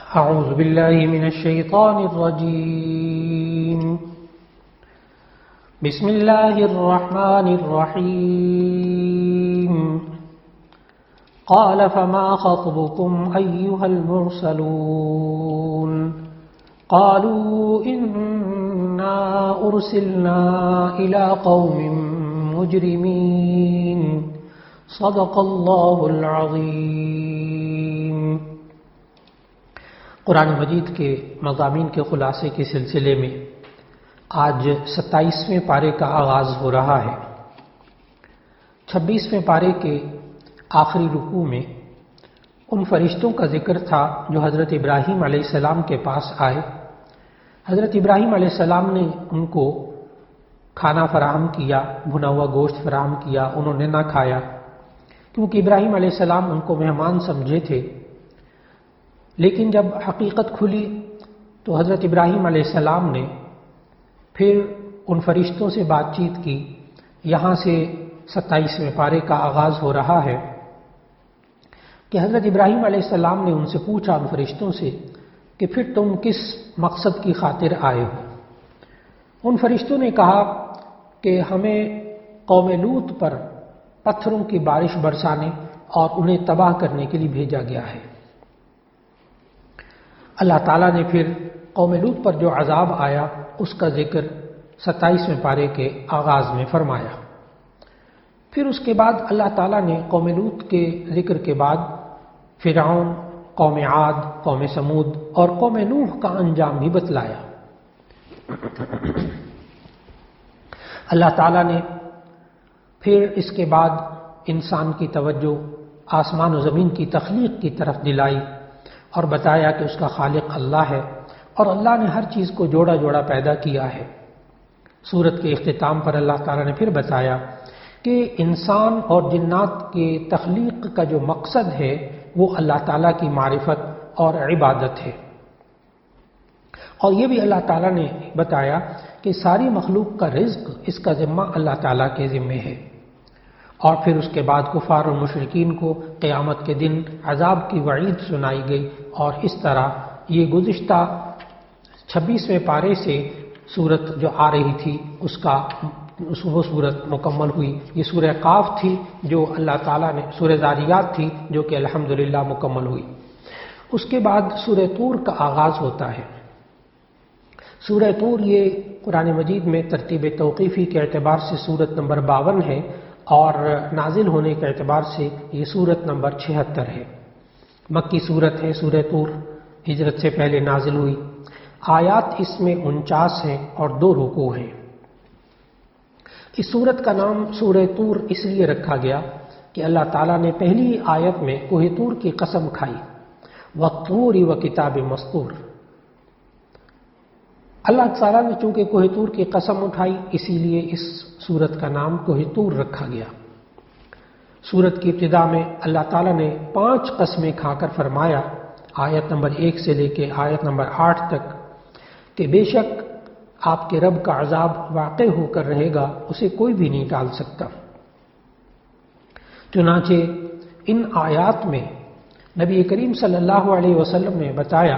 أعوذ بالله من الشيطان الرجيم بسم الله الرحمن الرحيم قال فما خطبكم أيها المرسلون قالوا إنا أرسلنا إلى قوم مجرمين صدق الله العظيم۔ قرآن مجید کے مضامین کے خلاصے کے سلسلے میں آج 27ویں پارے کا آغاز ہو رہا ہے۔ 26ویں پارے کے آخری رکوع میں ان فرشتوں کا ذکر تھا جو حضرت ابراہیم علیہ السلام کے پاس آئے۔ حضرت ابراہیم علیہ السلام نے ان کو کھانا فراہم کیا، بھنا ہوا گوشت فراہم کیا، انہوں نے نہ کھایا کیونکہ ابراہیم علیہ السلام ان کو مہمان سمجھے تھے۔ لیکن جب حقیقت کھلی تو حضرت ابراہیم علیہ السلام نے پھر ان فرشتوں سے بات چیت کی۔ یہاں سے 27ویں پارے کا آغاز ہو رہا ہے کہ حضرت ابراہیم علیہ السلام نے ان سے پوچھا، ان فرشتوں سے، کہ پھر تم کس مقصد کی خاطر آئے ہو؟ ان فرشتوں نے کہا کہ ہمیں قوم لوط پر پتھروں کی بارش برسانے اور انہیں تباہ کرنے کے لیے بھیجا گیا ہے۔ اللہ تعالیٰ نے پھر قوم لوط پر جو عذاب آیا اس کا ذکر 27ویں پارے کے آغاز میں فرمایا۔ پھر اس کے بعد اللہ تعالیٰ نے قوم لوط کے ذکر کے بعد فرعون، قوم عاد، قوم سمود اور قوم نوح کا انجام بھی بتلایا۔ اللہ تعالیٰ نے پھر اس کے بعد انسان کی توجہ آسمان و زمین کی تخلیق کی طرف دلائی اور بتایا کہ اس کا خالق اللہ ہے اور اللہ نے ہر چیز کو جوڑا جوڑا پیدا کیا ہے۔ سورت کے اختتام پر اللہ تعالیٰ نے پھر بتایا کہ انسان اور جنات کے تخلیق کا جو مقصد ہے وہ اللہ تعالیٰ کی معرفت اور عبادت ہے، اور یہ بھی اللہ تعالیٰ نے بتایا کہ ساری مخلوق کا رزق اس کا ذمہ اللہ تعالیٰ کے ذمے ہے۔ اور پھر اس کے بعد کفار و مشرکین کو قیامت کے دن عذاب کی وعید سنائی گئی، اور اس طرح یہ گزشتہ 26ویں پارے سے سورت جو آ رہی تھی وہ سورت مکمل ہوئی۔ یہ سورہ قاف تھی جو اللہ تعالیٰ نے، سورہ ذاریات تھی جو کہ الحمدللہ مکمل ہوئی۔ اس کے بعد سورہ طور کا آغاز ہوتا ہے۔ سورہ طور یہ قرآن مجید میں ترتیب توقیفی کے اعتبار سے سورت نمبر 52 ہے، اور نازل ہونے کے اعتبار سے یہ سورت نمبر 76 ہے۔ مکی سورت ہے سورہ طور، ہجرت سے پہلے نازل ہوئی۔ آیات اس میں 49 ہیں اور 2 رکوع ہیں۔ اس سورت کا نام سورہ طور اس لیے رکھا گیا کہ اللہ تعالیٰ نے پہلی آیت میں کوہ طور کی قسم کھائی، وَالطُّورِ وَكِتَابٍ مَّسْطُورٍ۔ اللہ تعالیٰ نے چونکہ کوہ طور کی قسم اٹھائی اسی لیے اس سورت کا نام کوہ طور رکھا گیا۔ سورت کی ابتدا میں اللہ تعالیٰ نے 5 قسمیں کھا کر فرمایا، آیت نمبر 1 سے لے کے آیت نمبر 8 تک، کہ بے شک آپ کے رب کا عذاب واقع ہو کر رہے گا، اسے کوئی بھی نہیں ٹال سکتا۔ چنانچہ ان آیات میں نبی کریم صلی اللہ علیہ وسلم نے بتایا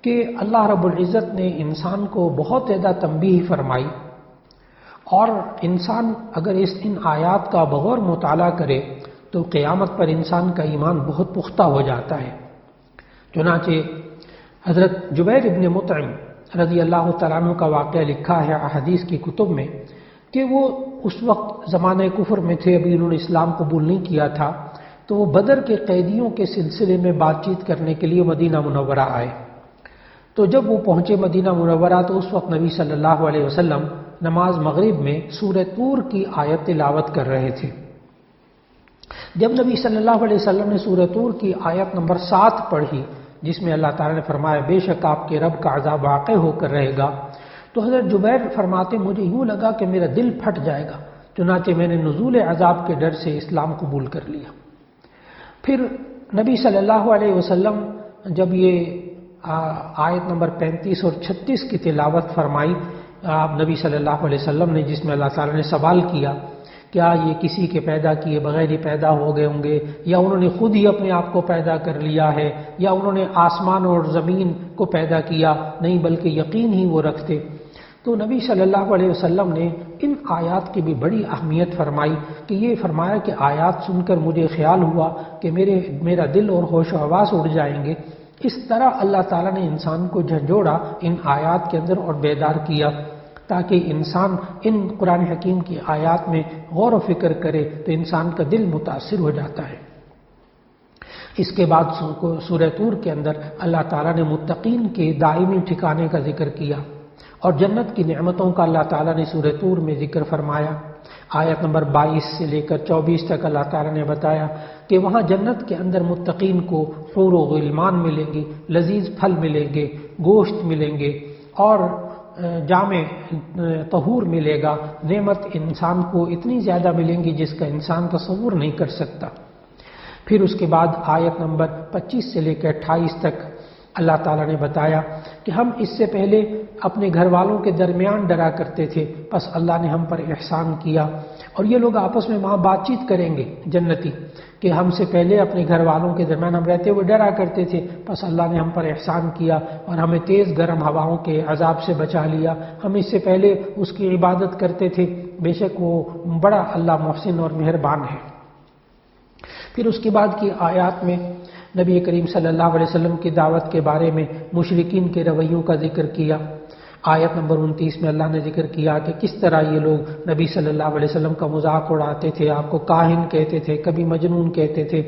کہ اللہ رب العزت نے انسان کو بہت زیادہ تنبیہ فرمائی، اور انسان اگر ان آیات کا بغور مطالعہ کرے تو قیامت پر انسان کا ایمان بہت پختہ ہو جاتا ہے۔ چنانچہ حضرت جبیر ابن مطعم رضی اللہ تعالیٰ عنہ کا واقعہ لکھا ہے احادیث کی کتب میں کہ وہ اس وقت زمانہ کفر میں تھے، ابھی انہوں نے اسلام قبول نہیں کیا تھا، تو وہ بدر کے قیدیوں کے سلسلے میں بات چیت کرنے کے لیے مدینہ منورہ آئے۔ تو جب وہ پہنچے مدینہ منورہ تو اس وقت نبی صلی اللہ علیہ وسلم نماز مغرب میں سورہ طور کی آیت تلاوت کر رہے تھے۔ جب نبی صلی اللہ علیہ وسلم نے سورہ طور کی آیت نمبر 7 پڑھی جس میں اللہ تعالیٰ نے فرمایا بے شک آپ کے رب کا عذاب واقع ہو کر رہے گا، تو حضرت جبیر فرماتے مجھے یوں لگا کہ میرا دل پھٹ جائے گا، چنانچہ میں نے نزول عذاب کے ڈر سے اسلام قبول کر لیا۔ پھر نبی صلی اللہ علیہ وسلم جب یہ آیت نمبر 35 اور 36 کی تلاوت فرمائی آپ نبی صلی اللہ علیہ وسلم نے، جس میں اللہ تعالیٰ نے سوال کیا کیا یہ کسی کے پیدا کیے بغیر ہی پیدا ہو گئے ہوں گے، یا انہوں نے خود ہی اپنے آپ کو پیدا کر لیا ہے، یا انہوں نے آسمان اور زمین کو پیدا کیا؟ نہیں، بلکہ یقین ہی وہ رکھتے۔ تو نبی صلی اللہ علیہ وسلم نے ان آیات کی بھی بڑی اہمیت فرمائی کہ یہ فرمایا کہ آیات سن کر مجھے خیال ہوا کہ میرا دل اور ہوش و حواس اڑ جائیں گے۔ اس طرح اللہ تعالیٰ نے انسان کو جھنجھوڑا ان آیات کے اندر اور بیدار کیا، تاکہ انسان ان قرآن حکیم کی آیات میں غور و فکر کرے تو انسان کا دل متاثر ہو جاتا ہے۔ اس کے بعد سورہ طور کے اندر اللہ تعالیٰ نے متقین کے دائمی ٹھکانے کا ذکر کیا، اور جنت کی نعمتوں کا اللہ تعالیٰ نے سورہ طور میں ذکر فرمایا۔ آیت نمبر 22 سے لے کر 24 تک اللہ تعالیٰ نے بتایا کہ وہاں جنت کے اندر متقین کو حور و غلمان ملیں گی، لذیذ پھل ملیں گے، گوشت ملیں گے، اور جامع طہور ملے گا۔ نعمت انسان کو اتنی زیادہ ملیں گی جس کا انسان تصور نہیں کر سکتا۔ پھر اس کے بعد آیت نمبر 25 سے لے کر 28 تک اللہ تعالیٰ نے بتایا کہ ہم اس سے پہلے اپنے گھر والوں کے درمیان ڈرا کرتے تھے، پس اللہ نے ہم پر احسان کیا۔ اور یہ لوگ آپس میں وہاں بات چیت کریں گے جنتی کہ ہم سے پہلے اپنے گھر والوں کے درمیان ہم رہتے ہوئے ڈرا کرتے تھے، پس اللہ نے ہم پر احسان کیا اور ہمیں تیز گرم ہواؤں کے عذاب سے بچا لیا۔ ہم اس سے پہلے اس کی عبادت کرتے تھے، بے شک وہ بڑا اللہ محسن اور مہربان ہے۔ پھر اس کے بعد کی آیات میں نبی کریم صلی اللہ علیہ وسلم کی دعوت کے بارے میں مشرکین کے رویوں کا ذکر کیا۔ آیت نمبر 29 میں اللہ نے ذکر کیا کہ کس طرح یہ لوگ نبی صلی اللہ علیہ وسلم کا مذاق اڑاتے تھے، آپ کو کاہن کہتے تھے، کبھی مجنون کہتے تھے۔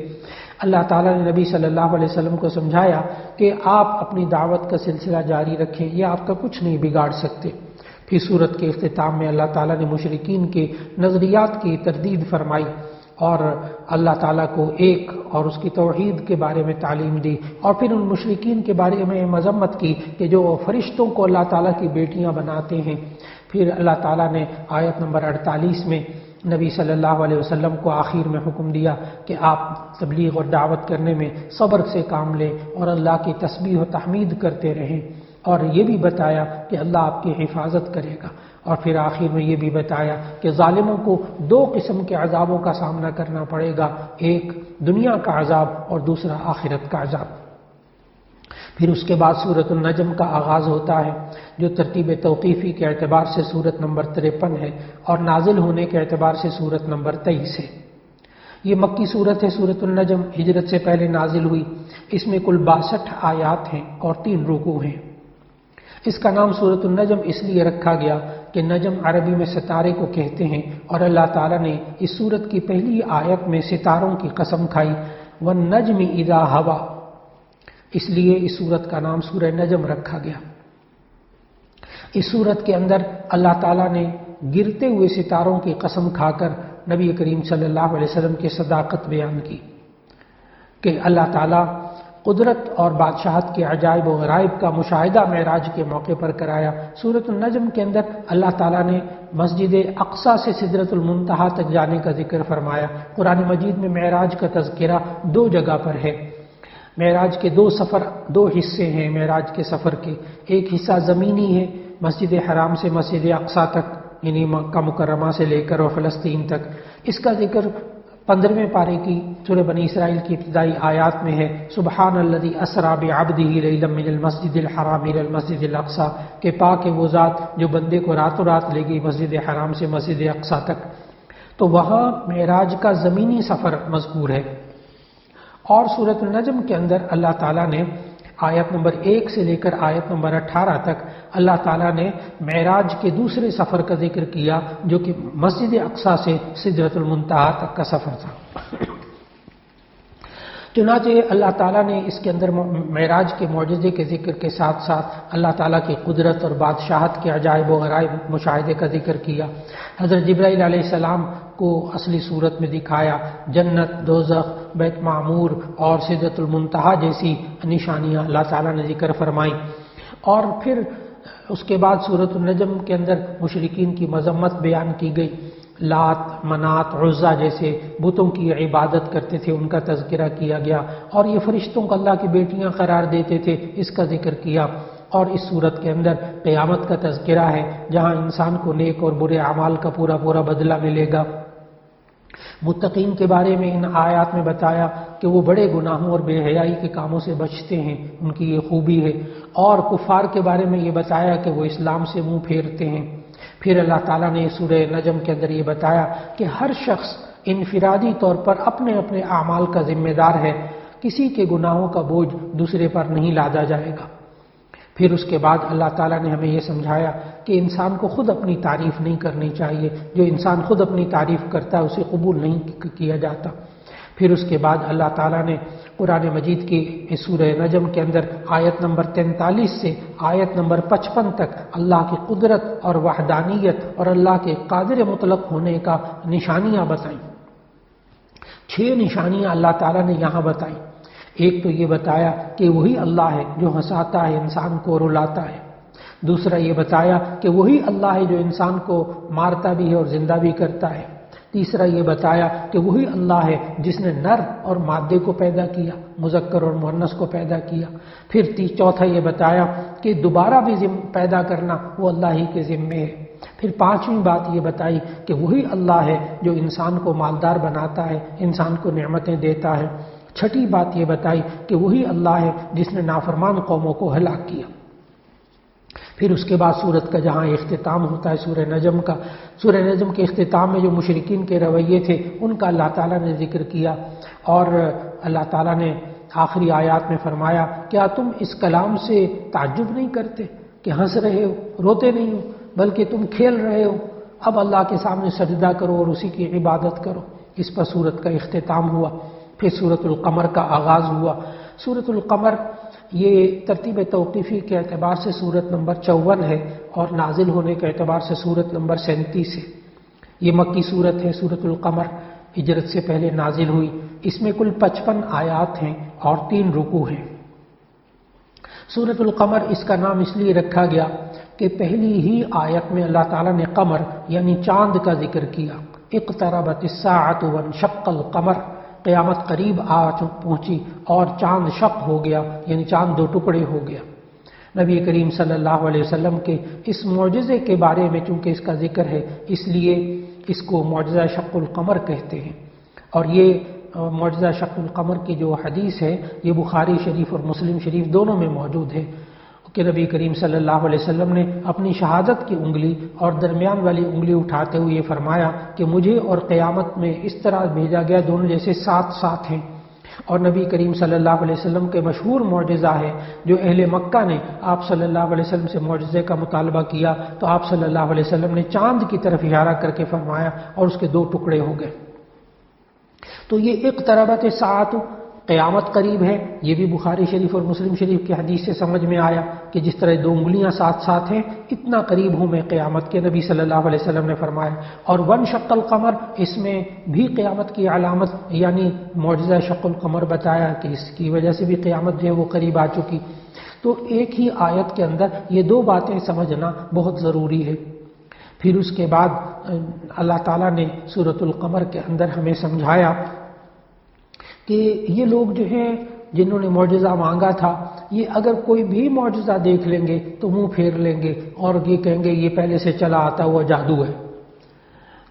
اللہ تعالیٰ نے نبی صلی اللہ علیہ وسلم کو سمجھایا کہ آپ اپنی دعوت کا سلسلہ جاری رکھیں، یہ آپ کا کچھ نہیں بگاڑ سکتے۔ پھر سورت کے اختتام میں اللہ تعالیٰ نے مشرکین کے نظریات کی تردید فرمائی اور اللہ تعالیٰ کو ایک اور اس کی توحید کے بارے میں تعلیم دی، اور پھر ان مشرکین کے بارے میں مذمت کی کہ جو فرشتوں کو اللہ تعالیٰ کی بیٹیاں بناتے ہیں۔ پھر اللہ تعالیٰ نے آیت نمبر 48 میں نبی صلی اللہ علیہ وسلم کو آخر میں حکم دیا کہ آپ تبلیغ اور دعوت کرنے میں صبر سے کام لیں اور اللہ کی تسبیح و تحمید کرتے رہیں، اور یہ بھی بتایا کہ اللہ آپ کی حفاظت کرے گا۔ اور پھر آخر میں یہ بھی بتایا کہ ظالموں کو دو قسم کے عذابوں کا سامنا کرنا پڑے گا، ایک دنیا کا عذاب اور دوسرا آخرت کا عذاب۔ پھر اس کے بعد سورۃ النجم کا آغاز ہوتا ہے، جو ترتیب توقیفی کے اعتبار سے سورت نمبر 53 ہے اور نازل ہونے کے اعتبار سے سورت نمبر 23 ہے۔ یہ مکی سورت ہے، سورۃ النجم ہجرت سے پہلے نازل ہوئی۔ اس میں کل 62 آیات ہیں اور 3 رکوع ہیں۔ اس کا نام سورۃ النجم اس لیے رکھا گیا کہ نجم عربی میں ستارے کو کہتے ہیں، اور اللہ تعالیٰ نے اس سورت کی پہلی آیت میں ستاروں کی قسم کھائی، وَالنَّجْمِ إِذَا هَوَىٰ، اس لیے اس سورت کا نام سورہ نجم رکھا گیا۔ اس سورت کے اندر اللہ تعالیٰ نے گرتے ہوئے ستاروں کی قسم کھا کر نبی کریم صلی اللہ علیہ وسلم کی صداقت بیان کی کہ اللہ تعالیٰ قدرت اور بادشاہت کے عجائب و غرائب کا مشاہدہ معراج کے موقع پر کرایا۔ سورۃ النجم کے اندر اللہ تعالیٰ نے مسجد اقصیٰ سے سدرۃ المنتہا تک جانے کا ذکر فرمایا۔ قرآن مجید میں معراج کا تذکرہ 2 جگہ پر ہے۔ معراج کے 2 سفر، 2 حصے ہیں معراج کے سفر کے۔ ایک حصہ زمینی ہے، مسجد حرام سے مسجد اقصیٰ تک، یعنی مکہ مکرمہ سے لے کر اور فلسطین تک۔ اس کا ذکر 15ویں پارے کی سورہ بنی اسرائیل کی ابتدائی آیات میں ہے، سبحان الذی اسری بعبدہ لیلا من المسجد الحرام الی المسجد الاقصیٰ، کہ پاک ہے وہ ذات جو بندے کو راتوں رات لے گئی مسجد حرام سے مسجد اقصیٰ تک۔ تو وہاں معراج کا زمینی سفر مذکور ہے۔ اور سورۃ النجم کے اندر اللہ تعالیٰ نے آیت نمبر 1 سے لے کر آیت نمبر 18 تک اللہ تعالیٰ نے معراج کے دوسرے سفر کا ذکر کیا، جو کہ مسجد اقصیٰ سے سدرۃ المنتہا تک کا سفر تھا۔ چنانچہ اللہ تعالیٰ نے اس کے اندر معراج کے معجزے کے ذکر کے ساتھ ساتھ اللہ تعالیٰ کی قدرت اور بادشاہت کے عجائب و غرائب مشاہدے کا ذکر کیا۔ حضرت جبرائیل علیہ السلام کو اصلی صورت میں دکھایا، جنت، دوزخ، بیت معمور اور سدرۃ المنتہا جیسی نشانیاں اللہ تعالیٰ نے ذکر فرمائی۔ اور پھر اس کے بعد سورۃ النجم کے اندر مشرکین کی مذمت بیان کی گئی، لات، منات، عزا جیسے بتوں کی عبادت کرتے تھے، ان کا تذکرہ کیا گیا، اور یہ فرشتوں کو اللہ کی بیٹیاں قرار دیتے تھے، اس کا ذکر کیا۔ اور اس صورت کے اندر قیامت کا تذکرہ ہے، جہاں انسان کو نیک اور برے اعمال کا پورا بدلہ ملے گا۔ متقین کے بارے میں ان آیات میں بتایا کہ وہ بڑے گناہوں اور بے حیائی کے کاموں سے بچتے ہیں، ان کی یہ خوبی ہے، اور کفار کے بارے میں یہ بتایا کہ وہ اسلام سے منہ پھیرتے ہیں۔ پھر اللہ تعالیٰ نے سورہ نجم کے اندر یہ بتایا کہ ہر شخص انفرادی طور پر اپنے اپنے اعمال کا ذمہ دار ہے، کسی کے گناہوں کا بوجھ دوسرے پر نہیں لادا جائے گا۔ پھر اس کے بعد اللہ تعالیٰ نے ہمیں یہ سمجھایا کہ انسان کو خود اپنی تعریف نہیں کرنی چاہیے، جو انسان خود اپنی تعریف کرتا ہے اسے قبول نہیں کیا جاتا۔ پھر اس کے بعد اللہ تعالیٰ نے قرآن مجید کی سورہ نجم کے اندر آیت نمبر 43 سے آیت نمبر 55 تک اللہ کی قدرت اور وحدانیت اور اللہ کے قادر مطلق ہونے کا نشانیاں بتائیں۔ 6 نشانیاں اللہ تعالیٰ نے یہاں بتائیں۔ ایک تو یہ بتایا کہ وہی اللہ ہے جو ہنساتا ہے، انسان کو رلاتا ہے۔ دوسرا یہ بتایا کہ وہی اللہ ہے جو انسان کو مارتا بھی ہے اور زندہ بھی کرتا ہے۔ تیسرا یہ بتایا کہ وہی اللہ ہے جس نے نر اور مادے کو پیدا کیا، مذکر اور مؤنث کو پیدا کیا۔ پھر چوتھا یہ بتایا کہ دوبارہ بھی پیدا کرنا وہ اللہ ہی کے ذمے ہے۔ پھر 5ویں بات یہ بتائی کہ وہی اللہ ہے جو انسان کو مالدار بناتا ہے، انسان کو نعمتیں دیتا ہے۔ 6ٹھی بات یہ بتائی کہ وہی اللہ ہے جس نے نافرمان قوموں کو ہلاک کیا۔ پھر اس کے بعد سورت کا جہاں اختتام ہوتا ہے سورہ نجم کا، سورہ نجم کے اختتام میں جو مشرکین کے رویے تھے ان کا اللہ تعالیٰ نے ذکر کیا، اور اللہ تعالیٰ نے آخری آیات میں فرمایا کیا تم اس کلام سے تعجب نہیں کرتے کہ ہنس رہے ہو، روتے نہیں ہو، بلکہ تم کھیل رہے ہو؟ اب اللہ کے سامنے سجدہ کرو اور اسی کی عبادت کرو۔ اس پر سورت کا اختتام ہوا۔ پھر سورۃ القمر کا آغاز ہوا۔ سورۃ القمر یہ ترتیب توقیفی کے اعتبار سے سورت نمبر 54 ہے، اور نازل ہونے کے اعتبار سے سورت نمبر 37 ہے۔ یہ مکی سورت ہے سورۃ القمر، ہجرت سے پہلے نازل ہوئی۔ اس میں کل 55 آیات ہیں اور 3 رکوع ہیں۔ سورۃ القمر اس کا نام اس لیے رکھا گیا کہ پہلی ہی آیت میں اللہ تعالیٰ نے قمر یعنی چاند کا ذکر کیا۔ اقتربت الساعۃ وانشق القمر، قیامت قریب آ پہنچی اور چاند شق ہو گیا، یعنی چاند 2 ٹکڑے ہو گیا۔ نبی کریم صلی اللہ علیہ وسلم کے اس معجزے کے بارے میں چونکہ اس کا ذکر ہے، اس لیے اس کو معجزہ شق القمر کہتے ہیں۔ اور یہ معجزہ شق القمر کی جو حدیث ہے یہ بخاری شریف اور مسلم شریف دونوں میں موجود ہے کہ نبی کریم صلی اللہ علیہ وسلم نے اپنی شہادت کی انگلی اور درمیان والی انگلی اٹھاتے ہوئے یہ فرمایا کہ مجھے اور قیامت میں اس طرح بھیجا گیا، دونوں جیسے ساتھ ساتھ ہیں۔ اور نبی کریم صلی اللہ علیہ وسلم کے مشہور معجزہ ہے جو اہل مکہ نے آپ صلی اللہ علیہ وسلم سے معجزے کا مطالبہ کیا تو آپ صلی اللہ علیہ وسلم نے چاند کی طرف اشارہ کر کے فرمایا اور اس کے 2 ٹکڑے ہو گئے۔ تو یہ اقتربت الساعۃ، قیامت قریب ہے، یہ بھی بخاری شریف اور مسلم شریف کی حدیث سے سمجھ میں آیا کہ جس طرح 2 انگلیاں ساتھ ساتھ ہیں اتنا قریب ہوں میں قیامت کے، نبی صلی اللہ علیہ وسلم نے فرمایا۔ اور وانشق القمر، اس میں بھی قیامت کی علامت یعنی معجزہ شق القمر بتایا کہ اس کی وجہ سے بھی قیامت جو ہے وہ قریب آ چکی۔ تو ایک ہی آیت کے اندر یہ 2 باتیں سمجھنا بہت ضروری ہے۔ پھر اس کے بعد اللہ تعالیٰ نے سورۃ القمر کے اندر ہمیں سمجھایا کہ یہ لوگ جو ہیں جنہوں نے معجزہ مانگا تھا، یہ اگر کوئی بھی معجزہ دیکھ لیں گے تو منہ پھیر لیں گے اور یہ کہیں گے یہ پہلے سے چلا آتا ہوا جادو ہے۔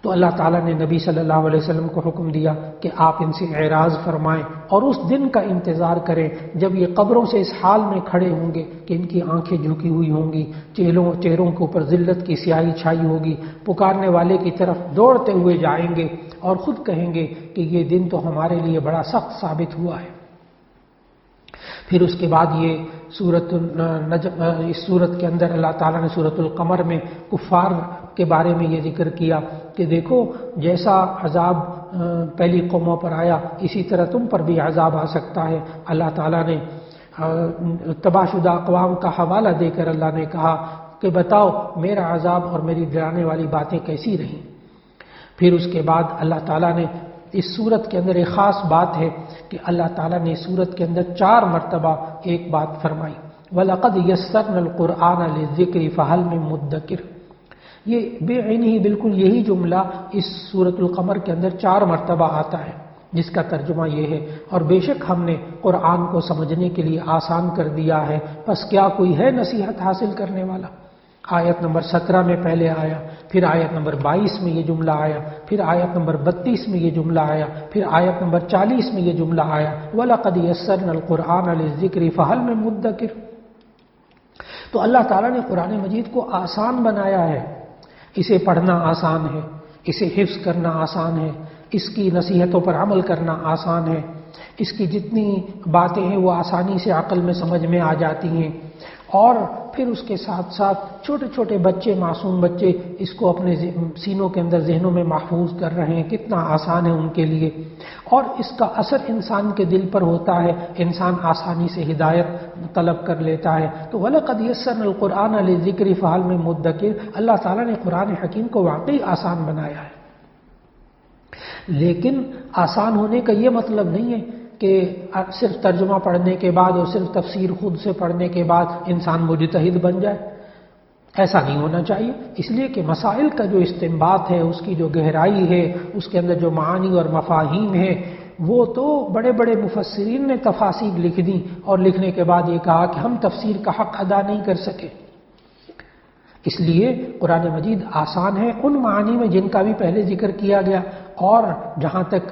تو اللہ تعالیٰ نے نبی صلی اللہ علیہ وسلم کو حکم دیا کہ آپ ان سے اعراض فرمائیں اور اس دن کا انتظار کریں جب یہ قبروں سے اس حال میں کھڑے ہوں گے کہ ان کی آنکھیں جھکی ہوئی ہوں گی، چہروں کے اوپر ذلت کی سیاہی چھائی ہوگی، پکارنے والے کی طرف دوڑتے ہوئے جائیں گے اور خود کہیں گے کہ یہ دن تو ہمارے لیے بڑا سخت ثابت ہوا ہے۔ پھر اس کے بعد یہ سورۃ النجم، اس سورت کے اندر اللہ تعالیٰ نے سورۃ القمر میں کفار کے بارے میں یہ ذکر کیا کہ دیکھو جیسا عذاب پہلی قوموں پر آیا اسی طرح تم پر بھی عذاب آ سکتا ہے۔ اللہ تعالیٰ نے تباہ شدہ اقوام کا حوالہ دے کر اللہ نے کہا کہ بتاؤ میرا عذاب اور میری ڈرانے والی باتیں کیسی رہیں۔ پھر اس کے بعد اللہ تعالیٰ نے اس سورت کے اندر ایک خاص بات ہے کہ اللہ تعالیٰ نے اس سورت کے اندر 4 مرتبہ ایک بات فرمائی، وَلَقَدْ يَسَّرْنَا الْقُرْآنَ لِلذِّكْرِ فَهَلْ مِن مُدَّكِرٍ۔ یہ بے عینی بالکل یہی جملہ اس سورۃ القمر کے اندر 4 مرتبہ آتا ہے، جس کا ترجمہ یہ ہے اور بے شک ہم نے قرآن کو سمجھنے کے لیے آسان کر دیا ہے، پس کیا کوئی ہے نصیحت حاصل کرنے والا؟ آیت نمبر 17 میں پہلے آیا، پھر آیت نمبر 22 میں یہ جملہ آیا، پھر آیت نمبر 32 میں یہ جملہ آیا، پھر آیت نمبر 40 میں یہ جملہ آیا، وَلَقَدْ يَسَّرْنَا الْقُرْآنَ لِلذِّكْرِ فَهَلْ مِن مُدَّكِرٍ۔ تو اللہ تعالیٰ نے قرآن مجید کو آسان بنایا ہے، اسے پڑھنا آسان ہے، اسے حفظ کرنا آسان ہے، اس کی نصیحتوں پر عمل کرنا آسان ہے، اس کی جتنی باتیں ہیں وہ آسانی سے عقل میں سمجھ میں آ جاتی ہیں، اور پھر اس کے ساتھ ساتھ چھوٹے چھوٹے بچے، معصوم بچے اس کو اپنے سینوں کے اندر، ذہنوں میں محفوظ کر رہے ہیں، کتنا آسان ہے ان کے لیے، اور اس کا اثر انسان کے دل پر ہوتا ہے، انسان آسانی سے ہدایت طلب کر لیتا ہے۔ تو وَلَقَدْ يَسَّرْنَا الْقُرْآنَ لِلذِّكْرِ فَهَلْ مِن مُدَّكِرٍ، اللہ تعالیٰ نے قرآن حکیم کو واقعی آسان بنایا ہے، لیکن آسان ہونے کا یہ مطلب نہیں ہے کہ صرف ترجمہ پڑھنے کے بعد اور صرف تفسیر خود سے پڑھنے کے بعد انسان مجتہد بن جائے، ایسا نہیں ہونا چاہیے، اس لیے کہ مسائل کا جو استنباط ہے، اس کی جو گہرائی ہے، اس کے اندر جو معانی اور مفاہیم ہے، وہ تو بڑے بڑے مفسرین نے تفاسیر لکھ دی اور لکھنے کے بعد یہ کہا کہ ہم تفسیر کا حق ادا نہیں کر سکے۔ اس لیے قرآن مجید آسان ہے ان معانی میں جن کا بھی پہلے ذکر کیا گیا، اور جہاں تک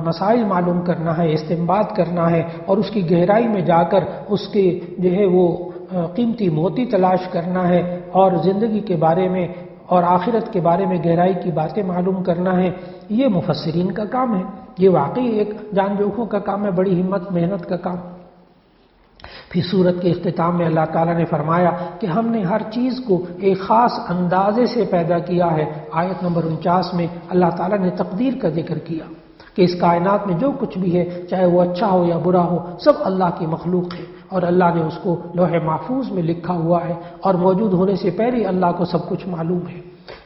مسائل معلوم کرنا ہے، استنباط کرنا ہے، اور اس کی گہرائی میں جا کر اس کے جو ہے وہ قیمتی موتی تلاش کرنا ہے، اور زندگی کے بارے میں اور آخرت کے بارے میں گہرائی کی باتیں معلوم کرنا ہے، یہ مفسرین کا کام ہے، یہ واقعی ایک جان جوکھوں کا کام ہے، بڑی ہمت محنت کا کام۔ پھر سورت کے اختتام میں اللہ تعالیٰ نے فرمایا کہ ہم نے ہر چیز کو ایک خاص اندازے سے پیدا کیا ہے۔ آیت نمبر 49 میں اللہ تعالیٰ نے تقدیر کا ذکر کیا کہ اس کائنات میں جو کچھ بھی ہے، چاہے وہ اچھا ہو یا برا ہو، سب اللہ کی مخلوق ہے، اور اللہ نے اس کو لوح محفوظ میں لکھا ہوا ہے، اور موجود ہونے سے پہلے اللہ کو سب کچھ معلوم ہے،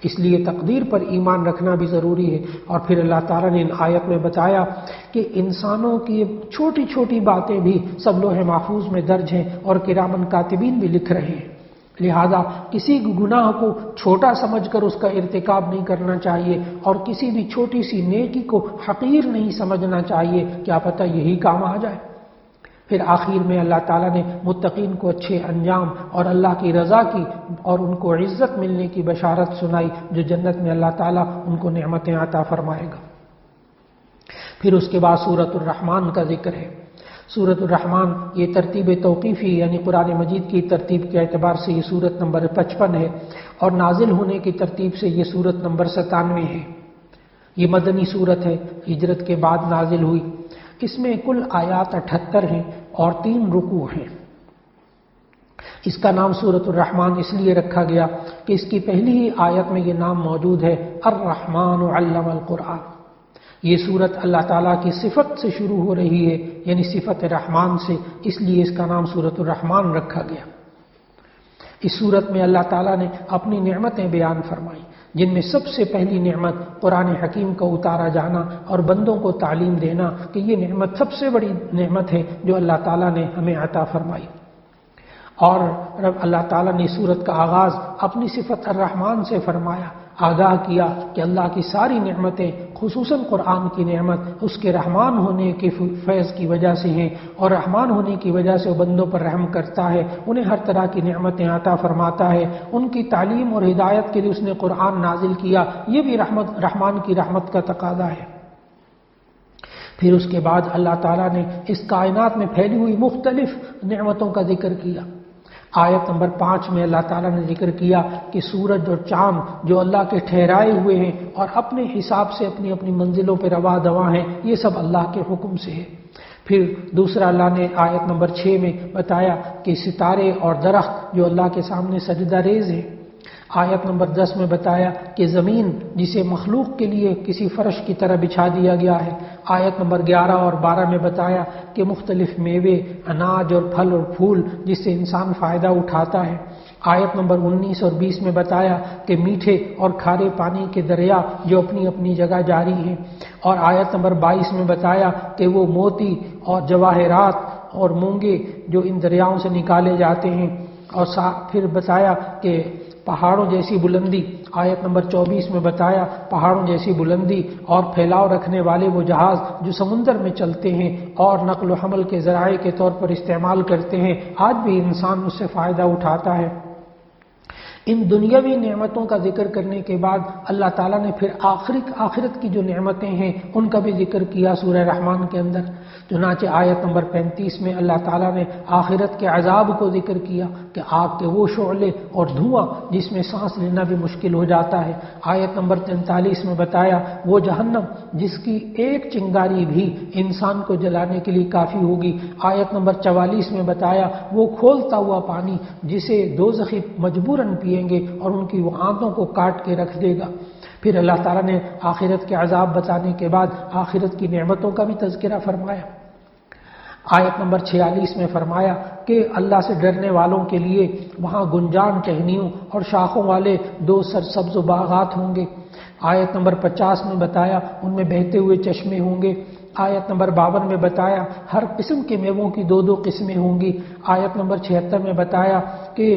اس لیے تقدیر پر ایمان رکھنا بھی ضروری ہے۔ اور پھر اللہ تعالیٰ نے ان آیت میں بتایا کہ انسانوں کی چھوٹی چھوٹی باتیں بھی سب لوح محفوظ میں درج ہیں، اور کرامن کاتبین بھی لکھ رہے ہیں، لہذا کسی گناہ کو چھوٹا سمجھ کر اس کا ارتکاب نہیں کرنا چاہیے، اور کسی بھی چھوٹی سی نیکی کو حقیر نہیں سمجھنا چاہیے، کیا پتہ یہی کام آ جائے۔ پھر آخر میں اللہ تعالیٰ نے متقین کو اچھے انجام اور اللہ کی رضا کی اور ان کو عزت ملنے کی بشارت سنائی، جو جنت میں اللہ تعالیٰ ان کو نعمتیں عطا فرمائے گا۔ پھر اس کے بعد سورۃ الرحمن کا ذکر ہے۔ سورۃ الرحمن یہ ترتیب توقیفی یعنی قرآن مجید کی ترتیب کے اعتبار سے یہ سورت نمبر 55 ہے، اور نازل ہونے کی ترتیب سے یہ سورت نمبر 97 ہے۔ یہ مدنی سورت ہے، ہجرت کے بعد نازل ہوئی۔ اس میں کل آیات 78 ہیں اور 3 رکوع ہیں۔ اس کا نام سورۃ الرحمن اس لیے رکھا گیا کہ اس کی پہلی ہی آیت میں یہ نام موجود ہے، الرحمن علم القرآن۔ یہ سورت اللہ تعالیٰ کی صفت سے شروع ہو رہی ہے، یعنی صفت رحمان سے، اس لیے اس کا نام سورۃ الرحمن رکھا گیا۔ اس سورت میں اللہ تعالیٰ نے اپنی نعمتیں بیان فرمائی، جن میں سب سے پہلی نعمت قرآن حکیم کا اتارا جانا اور بندوں کو تعلیم دینا کہ یہ نعمت سب سے بڑی نعمت ہے جو اللہ تعالیٰ نے ہمیں عطا فرمائی۔ اور رب اللہ تعالیٰ نے سورت کا آغاز اپنی صفت الرحمن سے فرمایا، آگاہ کیا کہ اللہ کی ساری نعمتیں خصوصاً قرآن کی نعمت اس کے رحمان ہونے کے فیض کی وجہ سے ہیں، اور رحمان ہونے کی وجہ سے وہ بندوں پر رحم کرتا ہے، انہیں ہر طرح کی نعمتیں عطا فرماتا ہے، ان کی تعلیم اور ہدایت کے لیے اس نے قرآن نازل کیا، یہ بھی رحمان کی رحمت کا تقاضا ہے۔ پھر اس کے بعد اللہ تعالیٰ نے اس کائنات میں پھیلی ہوئی مختلف نعمتوں کا ذکر کیا۔ آیت نمبر 5 میں اللہ تعالیٰ نے ذکر کیا کہ سورج اور چاند جو اللہ کے ٹھہرائے ہوئے ہیں اور اپنے حساب سے اپنی اپنی منزلوں پہ رواں دواں ہیں، یہ سب اللہ کے حکم سے ہے۔ پھر دوسرا اللہ نے آیت نمبر 6 میں بتایا کہ ستارے اور درخت جو اللہ کے سامنے سجدہ ریز ہیں۔ آیت نمبر 10 میں بتایا کہ زمین جسے مخلوق کے لیے کسی فرش کی طرح بچھا دیا گیا ہے۔ آیت نمبر 11 اور 12 میں بتایا کہ مختلف میوے، اناج اور پھل اور پھول جس سے انسان فائدہ اٹھاتا ہے۔ آیت نمبر 19 اور 20 میں بتایا کہ میٹھے اور کھارے پانی کے دریا جو اپنی اپنی جگہ جاری ہیں۔ اور آیت نمبر 22 میں بتایا کہ وہ موتی اور جواہرات اور مونگے جو ان دریاؤں سے نکالے جاتے ہیں۔ اور پھر بتایا کہ پہاڑوں جیسی بلندی، آیت نمبر 24 میں بتایا پہاڑوں جیسی بلندی اور پھیلاؤ رکھنے والے وہ جہاز جو سمندر میں چلتے ہیں اور نقل و حمل کے ذرائع کے طور پر استعمال کرتے ہیں، آج بھی انسان اس سے فائدہ اٹھاتا ہے۔ ان دنیاوی نعمتوں کا ذکر کرنے کے بعد اللہ تعالیٰ نے پھر آخرت کی جو نعمتیں ہیں ان کا بھی ذکر کیا سورہ رحمان کے اندر۔ چنانچہ آیت نمبر 35 میں اللہ تعالیٰ نے آخرت کے عذاب کو ذکر کیا کہ آگ کے وہ شعلے اور دھواں جس میں سانس لینا بھی مشکل ہو جاتا ہے۔ آیت نمبر 43 میں بتایا وہ جہنم جس کی ایک چنگاری بھی انسان کو جلانے کے لیے کافی ہوگی۔ آیت نمبر 44 میں بتایا وہ کھولتا ہوا پانی جسے دوزخی مجبوراً پئیں گے اور ان کی وہ آنتوں کو کاٹ کے رکھ دے گا۔ پھر اللہ تعالیٰ نے آخرت کے عذاب بتانے کے بعد آخرت کی نعمتوں کا بھی تذکرہ فرمایا۔ آیت نمبر 46 میں فرمایا کہ اللہ سے ڈرنے والوں کے لیے وہاں گنجان ٹہنیوں اور شاخوں والے 2 سرسبز باغات ہوں گے۔ آیت نمبر 50 میں بتایا ان میں بہتے ہوئے چشمے ہوں گے۔ آیت نمبر 52 میں بتایا ہر قسم کے میووں کی 2 قسمیں ہوں گی۔ آیت نمبر 76 میں بتایا کہ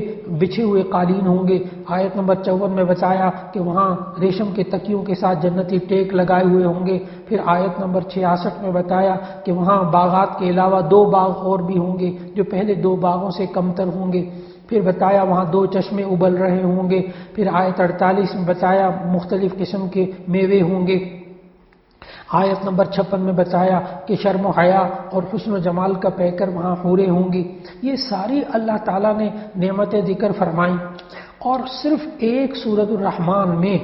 بچھے ہوئے قالین ہوں گے۔ آیت نمبر 54 میں بتایا کہ وہاں ریشم کے تکیوں کے ساتھ جنتی ٹیک لگائے ہوئے ہوں گے۔ پھر آیت نمبر 66 میں بتایا کہ وہاں باغات کے علاوہ 2 باغ اور بھی ہوں گے جو پہلے 2 باغوں سے کمتر ہوں گے۔ پھر بتایا وہاں 2 چشمے ابل رہے ہوں گے۔ پھر آیت 48 میں بتایا مختلف قسم کے میوے ہوں گے۔ آیت نمبر 56 میں بتایا کہ شرم و حیا اور حسن و جمال کا پیکر وہاں حوریں ہوں گی۔ یہ ساری اللہ تعالیٰ نے نعمتیں ذکر فرمائیں، اور صرف ایک سورۃ الرحمن میں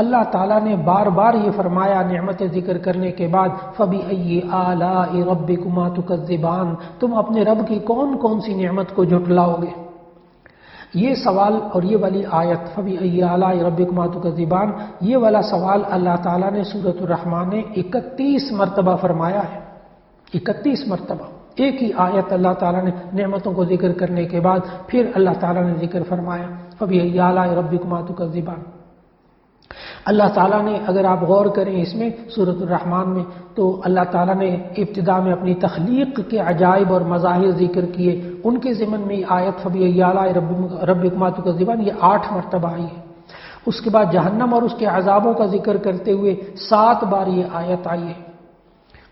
اللہ تعالیٰ نے بار بار یہ فرمایا نعمتیں ذکر کرنے کے بعد فَبِأَيِّ آلَاءِ رَبِّكُمَا تُكَذِّبَانِ، تم اپنے رب کی کون کون سی نعمت کو جھٹلاؤ گے۔ یہ سوال اور یہ والی آیت فَبِأَيِّ آلَاءِ رَبِّكُمَا تُكَذِّبَانِ، یہ والا سوال اللہ تعالیٰ نے سورۃ الرحمن نے 31 مرتبہ فرمایا ہے۔ 31 مرتبہ ایک ہی آیت اللہ تعالیٰ نے نعمتوں کو ذکر کرنے کے بعد پھر اللہ تعالیٰ نے ذکر فرمایا فَبِأَيِّ آلَاءِ رَبِّكُمَا تُكَذِّبَانِ۔ اللہ تعالیٰ نے اگر آپ غور کریں اس میں سورۃ الرحمن میں تو اللہ تعالیٰ نے ابتدا میں اپنی تخلیق کے عجائب اور مظاہر ذکر کیے، ان کے ضمن میں آیت فَبِأَيِّ آلَاءِ رَبِّكُمَا تُكَذِّبَانِ یہ 8 مرتبہ آئی ہے۔ اس کے بعد جہنم اور اس کے عذابوں کا ذکر کرتے ہوئے 7 بار یہ آیت آئی ہے۔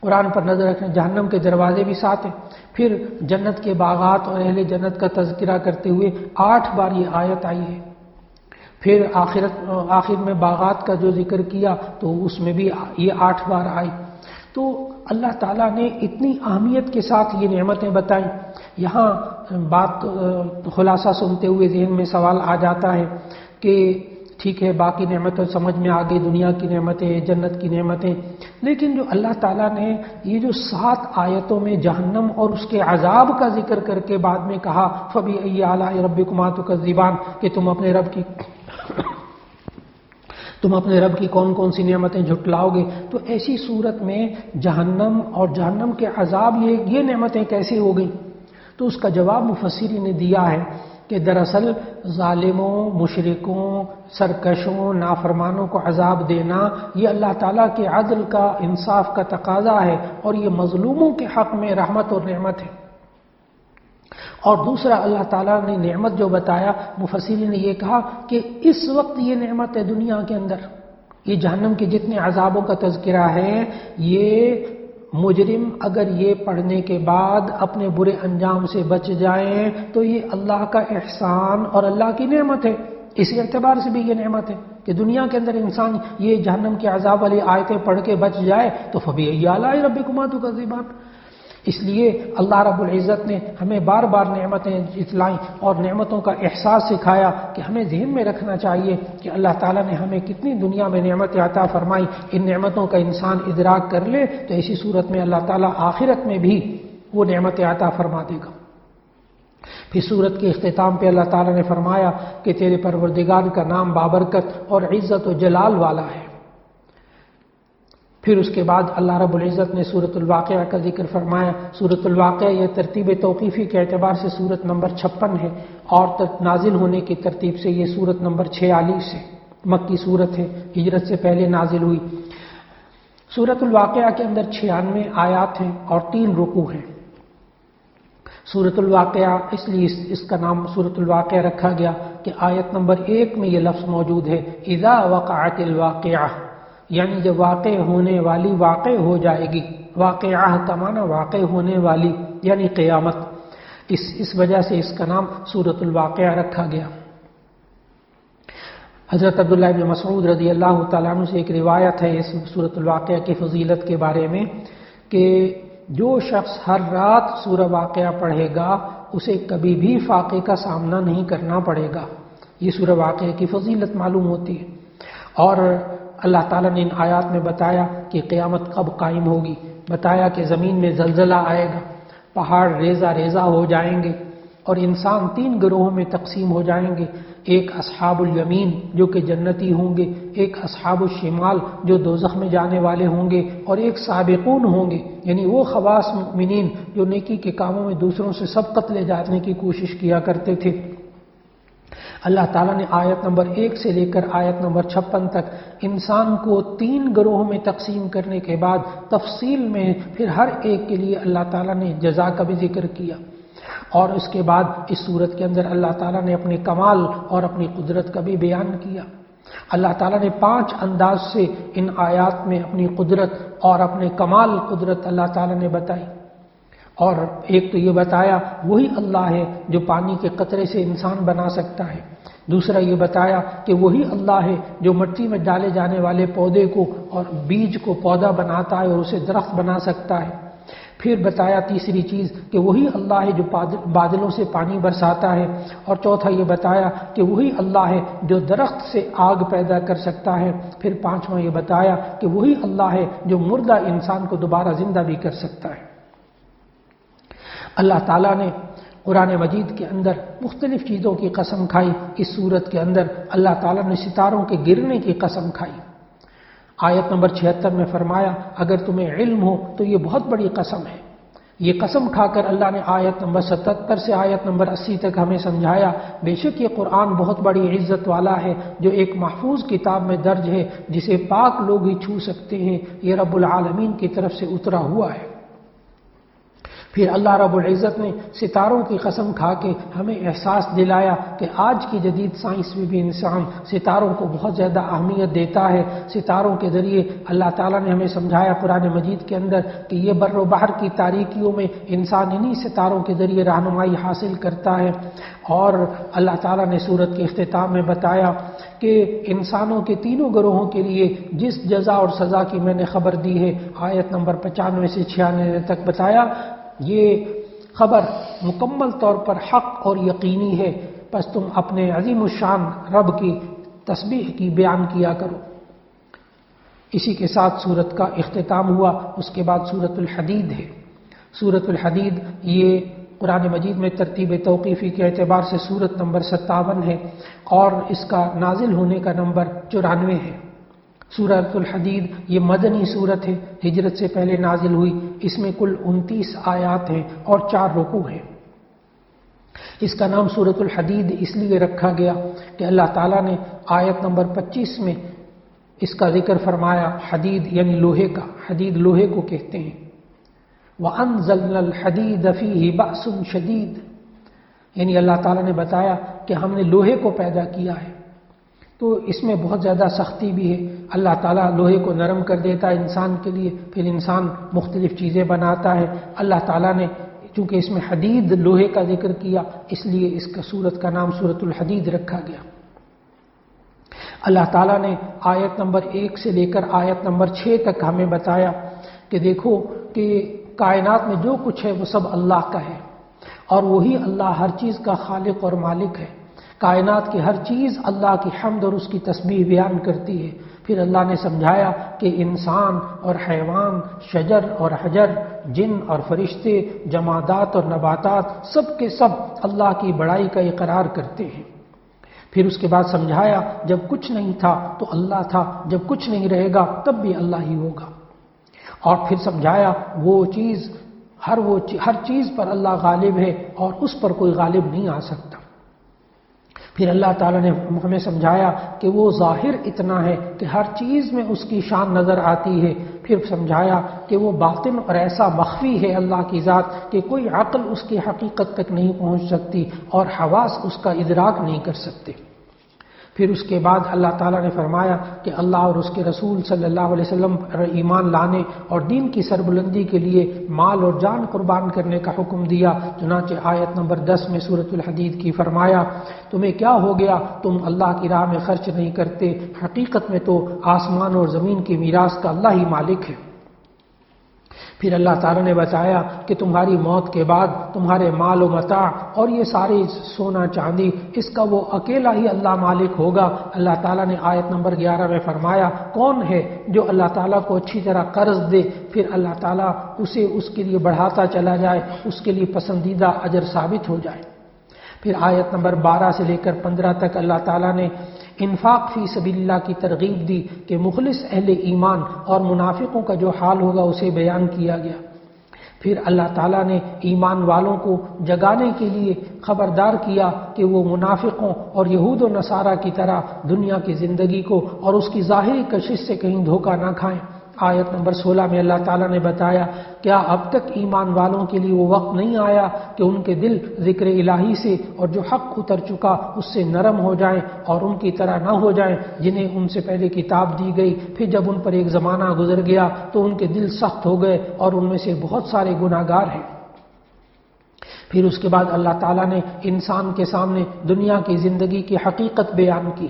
قرآن پر نظر رکھیں جہنم کے دروازے بھی 7 ہیں۔ پھر جنت کے باغات اور اہل جنت کا تذکرہ کرتے ہوئے 8 بار یہ آیت آئی ہے۔ پھر آخر میں باغات کا جو ذکر کیا تو اس میں بھی یہ 8 بار آئی۔ تو اللہ تعالیٰ نے اتنی اہمیت کے ساتھ یہ نعمتیں بتائیں۔ یہاں بات خلاصہ سنتے ہوئے ذہن میں سوال آ جاتا ہے کہ ٹھیک ہے باقی نعمتیں سمجھ میں آ گئی، دنیا کی نعمتیں، جنت کی نعمتیں، لیکن جو اللہ تعالیٰ نے یہ جو 7 آیتوں میں جہنم اور اس کے عذاب کا ذکر کر کے بعد میں کہا فَبِأَيِّ آلَاءِ رَبِّكُمَا تُكَذِّبَانِ کہ تم اپنے رب کی کون کون سی نعمتیں جھٹلاؤ گے، تو ایسی صورت میں جہنم اور جہنم کے عذاب یہ نعمتیں کیسے ہو گئیں؟ تو اس کا جواب مفسرین نے دیا ہے کہ دراصل ظالموں، مشرکوں، سرکشوں، نافرمانوں کو عذاب دینا یہ اللہ تعالیٰ کے عدل کا، انصاف کا تقاضا ہے، اور یہ مظلوموں کے حق میں رحمت اور نعمت ہے۔ اور دوسرا اللہ تعالیٰ نے نعمت جو بتایا، مفسرین نے یہ کہا کہ اس وقت یہ نعمت ہے دنیا کے اندر، یہ جہنم کے جتنے عذابوں کا تذکرہ ہے، یہ مجرم اگر یہ پڑھنے کے بعد اپنے برے انجام سے بچ جائیں تو یہ اللہ کا احسان اور اللہ کی نعمت ہے۔ اس اعتبار سے بھی یہ نعمت ہے کہ دنیا کے اندر انسان یہ جہنم کے عذاب والی آیتیں پڑھ کے بچ جائے تو فَبِأَيِّ آلَاءِ رَبِّكُمَا تُكَذِّبَانِ۔ اس لیے اللہ رب العزت نے ہمیں بار بار نعمتیں جتلائیں اور نعمتوں کا احساس سکھایا کہ ہمیں ذہن میں رکھنا چاہیے کہ اللہ تعالیٰ نے ہمیں کتنی دنیا میں نعمتیں عطا فرمائی۔ ان نعمتوں کا انسان ادراک کر لے تو ایسی صورت میں اللہ تعالیٰ آخرت میں بھی وہ نعمتیں عطا فرما دے گا۔ پھر سورت کے اختتام پہ اللہ تعالیٰ نے فرمایا کہ تیرے پروردگار کا نام بابرکت اور عزت و جلال والا ہے۔ پھر اس کے بعد اللہ رب العزت نے سورۃ الواقعہ کا ذکر فرمایا۔ سورۃ الواقعہ یہ ترتیب توقیفی کے اعتبار سے سورت نمبر 56 ہے، اور نازل ہونے کی ترتیب سے یہ سورت نمبر 46 ہے، مکی سورت ہے، ہجرت سے پہلے نازل ہوئی۔ سورۃ الواقعہ کے اندر 96 آیات ہیں اور 3 رکوع ہیں۔ سورۃ الواقعہ اس لیے اس کا نام سورۃ الواقعہ رکھا گیا کہ آیت نمبر 1 میں یہ لفظ موجود ہے اذا وقعت الواقعہ، یعنی جب واقع ہونے والی واقع ہو جائے گی۔ واقعہ کا معنی واقع ہونے والی یعنی قیامت، اس وجہ سے اس کا نام سورۃ الواقعہ رکھا گیا۔ حضرت عبداللہ ابن مسعود رضی اللہ تعالیٰ عنہ سے ایک روایت ہے اس سورۃ الواقعہ کی فضیلت کے بارے میں کہ جو شخص ہر رات سورہ واقعہ پڑھے گا اسے کبھی بھی فاقے کا سامنا نہیں کرنا پڑے گا. یہ سورہ واقعہ کی فضیلت معلوم ہوتی ہے. اور اللہ تعالیٰ نے ان آیات میں بتایا کہ قیامت کب قائم ہوگی، بتایا کہ زمین میں زلزلہ آئے گا، پہاڑ ریزہ ریزہ ہو جائیں گے اور انسان 3 گروہوں میں تقسیم ہو جائیں گے. ایک اصحاب الیمین جو کہ جنتی ہوں گے، ایک اصحاب الشمال جو دوزخ میں جانے والے ہوں گے، اور ایک سابقون ہوں گے یعنی وہ خواص مؤمنین جو نیکی کے کاموں میں دوسروں سے سبقت لے جانے کی کوشش کیا کرتے تھے. اللہ تعالیٰ نے آیت نمبر 1 سے لے کر آیت نمبر 56 تک انسان کو 3 گروہوں میں تقسیم کرنے کے بعد تفصیل میں پھر ہر ایک کے لیے اللہ تعالیٰ نے جزا کا بھی ذکر کیا. اور اس کے بعد اس صورت کے اندر اللہ تعالیٰ نے اپنے کمال اور اپنی قدرت کا بھی بیان کیا. اللہ تعالیٰ نے 5 انداز سے ان آیات میں اپنی قدرت اور اپنے کمال قدرت اللہ تعالیٰ نے بتائی. اور ایک تو یہ بتایا وہی اللہ ہے جو پانی کے قطرے سے انسان بنا سکتا ہے. دوسرا یہ بتایا کہ وہی اللہ ہے جو مٹی میں ڈالے جانے والے پودے کو اور بیج کو پودا بناتا ہے اور اسے درخت بنا سکتا ہے. پھر بتایا تیسری چیز کہ وہی اللہ ہے جو بادلوں سے پانی برساتا ہے. اور چوتھا یہ بتایا کہ وہی اللہ ہے جو درخت سے آگ پیدا کر سکتا ہے. پھر 5واں یہ بتایا کہ وہی اللہ ہے جو مردہ انسان کو دوبارہ زندہ بھی کر سکتا ہے. اللہ تعالیٰ نے قرآن مجید کے اندر مختلف چیزوں کی قسم کھائی. اس صورت کے اندر اللہ تعالیٰ نے ستاروں کے گرنے کی قسم کھائی. آیت نمبر 76 میں فرمایا اگر تمہیں علم ہو تو یہ بہت بڑی قسم ہے. یہ قسم کھا کر اللہ نے آیت نمبر 77 سے آیت نمبر 80 تک ہمیں سمجھایا بے شک یہ قرآن بہت بڑی عزت والا ہے جو ایک محفوظ کتاب میں درج ہے جسے پاک لوگ ہی چھو سکتے ہیں. یہ رب العالمین کی طرف سے اترا ہوا ہے. پھر اللہ رب العزت نے ستاروں کی قسم کھا کے ہمیں احساس دلایا کہ آج کی جدید سائنس میں بھی انسان ستاروں کو بہت زیادہ اہمیت دیتا ہے. ستاروں کے ذریعے اللہ تعالیٰ نے ہمیں سمجھایا قرآن مجید کے اندر کہ یہ بر و بحر کی تاریکیوں میں انسان انہی ستاروں کے ذریعے رہنمائی حاصل کرتا ہے. اور اللہ تعالیٰ نے سورت کے اختتام میں بتایا کہ انسانوں کے 3 گروہوں کے لیے جس جزا اور سزا کی میں نے خبر دی ہے آیت نمبر 95 سے 96 تک بتایا یہ خبر مکمل طور پر حق اور یقینی ہے. پس تم اپنے عظیم الشان رب کی تسبیح کی بیان کیا کرو. اسی کے ساتھ سورت کا اختتام ہوا. اس کے بعد سورۃ الحدید ہے. سورۃ الحدید یہ قرآن مجید میں ترتیب توقیفی کے اعتبار سے سورت نمبر 57 ہے اور اس کا نازل ہونے کا نمبر 94 ہے. سورۃ الحدید یہ مدنی سورت ہے، ہجرت سے پہلے نازل ہوئی. اس میں کل 29 آیات ہیں اور 4 رکوع ہیں. اس کا نام سورۃ الحدید اس لیے رکھا گیا کہ اللہ تعالیٰ نے آیت نمبر 25 میں اس کا ذکر فرمایا. حدید یعنی لوہے کا، حدید لوہے کو کہتے ہیں. وَأَنزَلْنَا الْحَدِيدَ فِيهِ بَأْسٌ شَدِيدٌ یعنی اللہ تعالیٰ نے بتایا کہ ہم نے لوہے کو پیدا کیا ہے تو اس میں بہت زیادہ سختی بھی ہے. اللہ تعالیٰ لوہے کو نرم کر دیتا ہے انسان کے لیے، پھر انسان مختلف چیزیں بناتا ہے. اللہ تعالیٰ نے چونکہ اس میں حدید لوہے کا ذکر کیا اس لیے اس کا سورت کا نام سورۃ الحدید رکھا گیا. اللہ تعالیٰ نے آیت نمبر 1 سے لے کر آیت نمبر 6 تک ہمیں بتایا کہ دیکھو کہ کائنات میں جو کچھ ہے وہ سب اللہ کا ہے اور وہی اللہ ہر چیز کا خالق اور مالک ہے. کائنات کی ہر چیز اللہ کی حمد اور اس کی تسبیح بیان کرتی ہے. پھر اللہ نے سمجھایا کہ انسان اور حیوان، شجر اور حجر، جن اور فرشتے، جمادات اور نباتات سب کے سب اللہ کی بڑائی کا اقرار کرتے ہیں. پھر اس کے بعد سمجھایا جب کچھ نہیں تھا تو اللہ تھا، جب کچھ نہیں رہے گا تب بھی اللہ ہی ہوگا. اور پھر سمجھایا ہر چیز پر اللہ غالب ہے اور اس پر کوئی غالب نہیں آ سکتا. پھر اللہ تعالیٰ نے ہمیں سمجھایا کہ وہ ظاہر اتنا ہے کہ ہر چیز میں اس کی شان نظر آتی ہے. پھر سمجھایا کہ وہ باطن اور ایسا مخفی ہے اللہ کی ذات کہ کوئی عقل اس کی حقیقت تک نہیں پہنچ سکتی اور حواس اس کا ادراک نہیں کر سکتے. پھر اس کے بعد اللہ تعالیٰ نے فرمایا کہ اللہ اور اس کے رسول صلی اللہ علیہ وسلم پر ایمان لانے اور دین کی سربلندی کے لیے مال اور جان قربان کرنے کا حکم دیا۔ چنانچہ آیت نمبر 10 میں سورۃ الحدید کی فرمایا، تمہیں کیا ہو گیا، تم اللہ کی راہ میں خرچ نہیں کرتے، حقیقت میں تو آسمان اور زمین کی میراث کا اللہ ہی مالک ہے۔ پھر اللہ تعالیٰ نے بتایا کہ تمہاری موت کے بعد تمہارے مال و متاع اور یہ سارے سونا چاندی اس کا وہ اکیلا ہی اللہ مالک ہوگا۔ اللہ تعالیٰ نے آیت نمبر 11 میں فرمایا، کون ہے جو اللہ تعالیٰ کو اچھی طرح قرض دے پھر اللہ تعالیٰ اسے اس کے لیے بڑھاتا چلا جائے، اس کے لیے پسندیدہ اجر ثابت ہو جائے۔ پھر آیت نمبر 12 سے لے کر 15 تک اللہ تعالیٰ نے انفاق فی سبیل اللہ کی ترغیب دی کہ مخلص اہل ایمان اور منافقوں کا جو حال ہوگا اسے بیان کیا گیا۔ پھر اللہ تعالیٰ نے ایمان والوں کو جگانے کے لیے خبردار کیا کہ وہ منافقوں اور یہود و نصارہ کی طرح دنیا کی زندگی کو اور اس کی ظاہری کشش سے کہیں دھوکہ نہ کھائیں۔ آیت نمبر 16 میں اللہ تعالیٰ نے بتایا، کیا اب تک ایمان والوں کے لیے وہ وقت نہیں آیا کہ ان کے دل ذکر الہی سے اور جو حق اتر چکا اس سے نرم ہو جائیں اور ان کی طرح نہ ہو جائیں جنہیں ان سے پہلے کتاب دی گئی، پھر جب ان پر ایک زمانہ گزر گیا تو ان کے دل سخت ہو گئے اور ان میں سے بہت سارے گناہگار ہیں۔ پھر اس کے بعد اللہ تعالیٰ نے انسان کے سامنے دنیا کی زندگی کی حقیقت بیان کی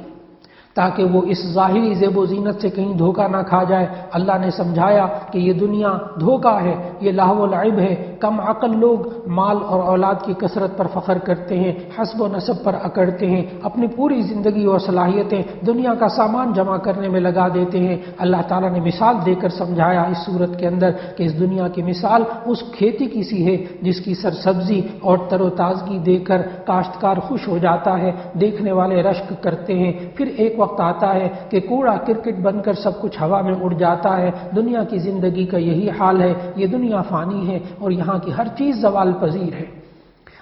تاکہ وہ اس ظاہری زیب و زینت سے کہیں دھوکہ نہ کھا جائے۔ اللہ نے سمجھایا کہ یہ دنیا دھوکہ ہے، یہ لہو و لعب ہے۔ کم عقل لوگ مال اور اولاد کی کثرت پر فخر کرتے ہیں، حسب و نسب پر اکڑتے ہیں، اپنی پوری زندگی اور صلاحیتیں دنیا کا سامان جمع کرنے میں لگا دیتے ہیں۔ اللہ تعالیٰ نے مثال دے کر سمجھایا اس صورت کے اندر کہ اس دنیا کی مثال اس کھیتی کی سی ہے جس کی سرسبزی اور تر و تازگی دیکھ کر کاشتکار خوش ہو جاتا ہے، دیکھنے والے رشک کرتے ہیں، پھر ایک وقت آتا ہے کہ کوڑا کرکٹ بن کر سب کچھ ہوا میں اڑ جاتا ہے۔ دنیا کی زندگی کا یہی حال ہے، یہ دنیا فانی ہے اور یہاں کی ہر چیز زوال پذیر ہے۔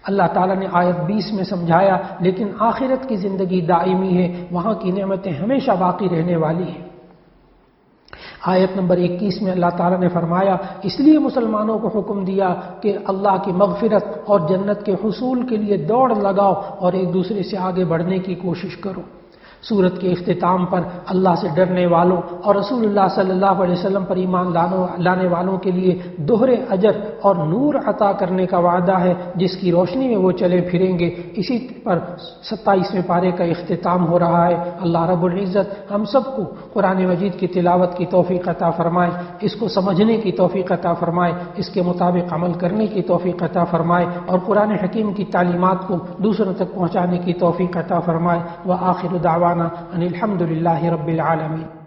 اللہ تعالیٰ نے آیت 20 میں سمجھایا، لیکن آخرت کی زندگی دائمی ہے، وہاں کی نعمتیں ہمیشہ باقی رہنے والی ہیں۔ آیت نمبر 21 میں اللہ تعالیٰ نے فرمایا، اس لیے مسلمانوں کو حکم دیا کہ اللہ کی مغفرت اور جنت کے حصول کے لیے دوڑ لگاؤ اور ایک دوسرے سے آگے بڑھنے کی کوشش کرو۔ سورت کے اختتام پر اللہ سے ڈرنے والوں اور رسول اللہ صلی اللہ علیہ وسلم پر ایمان لانے والوں کے لیے دوہرے اجر اور نور عطا کرنے کا وعدہ ہے جس کی روشنی میں وہ چلے پھریں گے۔ اسی پر 27ویں پارے کا اختتام ہو رہا ہے۔ اللہ رب العزت ہم سب کو قرآن مجید کی تلاوت کی توفیق عطا فرمائے، اس کو سمجھنے کی توفیق عطا فرمائے، اس کے مطابق عمل کرنے کی توفیق عطا فرمائے اور قرآن حکیم کی تعلیمات کو دوسروں تک پہنچانے کی توفیق عطا فرمائے۔ وآخر دعوانا ان الحمد للہ رب العالمین۔